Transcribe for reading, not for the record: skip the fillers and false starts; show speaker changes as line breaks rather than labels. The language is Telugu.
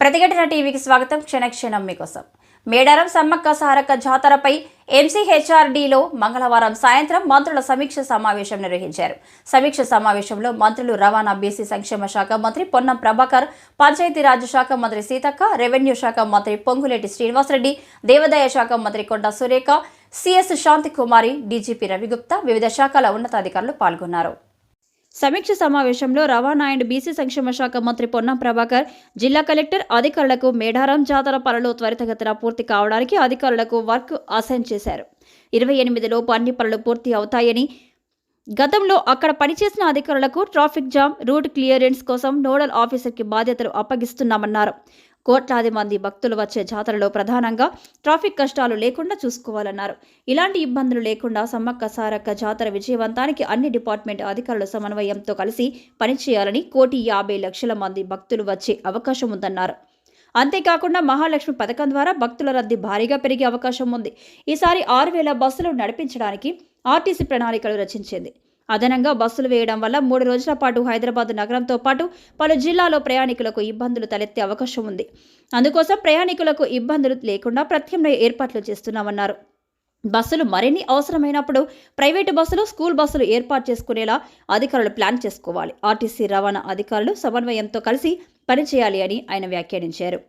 ప్రతిఘటన టీవీకి స్వాగతం. క్షణక్షణం మీకోసం. మేడారం సమ్మక్క సారక్క జాతరపై ఎంసీహెచ్ఆర్డీలో మంగళవారం సాయంత్రం మంత్రుల సమీక్ష సమావేశం నిర్వహించారు. సమీక్ష సమావేశంలో మంత్రులు రవాణా, బీసీ సంక్షేమ శాఖ మంత్రి పొన్నం ప్రభాకర్, పంచాయతీరాజ్ శాఖ మంత్రి సీతక్క, రెవెన్యూ శాఖ మంత్రి పొంగులేటి శ్రీనివాసరెడ్డి, దేవాదాయ శాఖ మంత్రి కొండ సురేఖ, సిఎస్ శాంతికుమారి, డీజీపీ రవిగుప్తా, వివిధ శాఖల ఉన్నతాధికారులు పాల్గొన్నారు. సమీక్ష సమావేశంలో రవాణా అండ్ బీసీ సంక్షేమ శాఖ మంత్రి పొన్నం ప్రభాకర్ జిల్లా కలెక్టర్ అధికారులకు మేడారం జాతర పనులు త్వరితగతిన పూర్తి కావడానికి అధికారులకు వర్క్ అసైన్ చేశారు. 28లోపు అన్ని పనులు పూర్తి అవుతాయని, గతంలో అక్కడ పనిచేసిన అధికారులకు ట్రాఫిక్ జామ్, రూట్ క్లియరెన్స్ కోసం నోడల్ ఆఫీసర్కి బాధ్యతలు అప్పగిస్తున్నామన్నారు. కోట్లాది మంది భక్తులు వచ్చే జాతరలో ప్రధానంగా ట్రాఫిక్ కష్టాలు లేకుండా చూసుకోవాలన్నారు. ఇలాంటి ఇబ్బందులు లేకుండా సమ్మక్క సారక్క జాతర విజయవంతానికి అన్ని డిపార్ట్మెంట్ అధికారుల సమన్వయంతో కలిసి పనిచేయాలని, 1,50,00,000 మంది భక్తులు వచ్చే అవకాశం ఉందన్నారు. అంతేకాకుండా మహాలక్ష్మి పథకం ద్వారా భక్తుల రద్దీ భారీగా పెరిగే అవకాశం ఉంది. ఈసారి 6,000 బస్సులు నడిపించడానికి ఆర్టీసీ ప్రణాళికలు రచించింది. అదనంగా బస్సులు వేయడం వల్ల 3 రోజుల పాటు హైదరాబాద్ నగరంతో పాటు పలు జిల్లాలో ప్రయాణికులకు ఇబ్బందులు తలెత్తే అవకాశం ఉంది. అందుకోసం ప్రయాణికులకు ఇబ్బందులు లేకుండా ప్రత్యామ్నాయ ఏర్పాట్లు చేస్తున్నామన్నారు. బస్సులు మరిన్ని అవసరమైనప్పుడు ప్రైవేటు బస్సులు, స్కూల్ బస్సులు ఏర్పాటు చేసుకునేలా అధికారులు ప్లాన్ చేసుకోవాలి. ఆర్టీసీ రవాణా అధికారులు సమన్వయంతో కలిసి పనిచేయాలి అని ఆయన వ్యాఖ్యానించారు.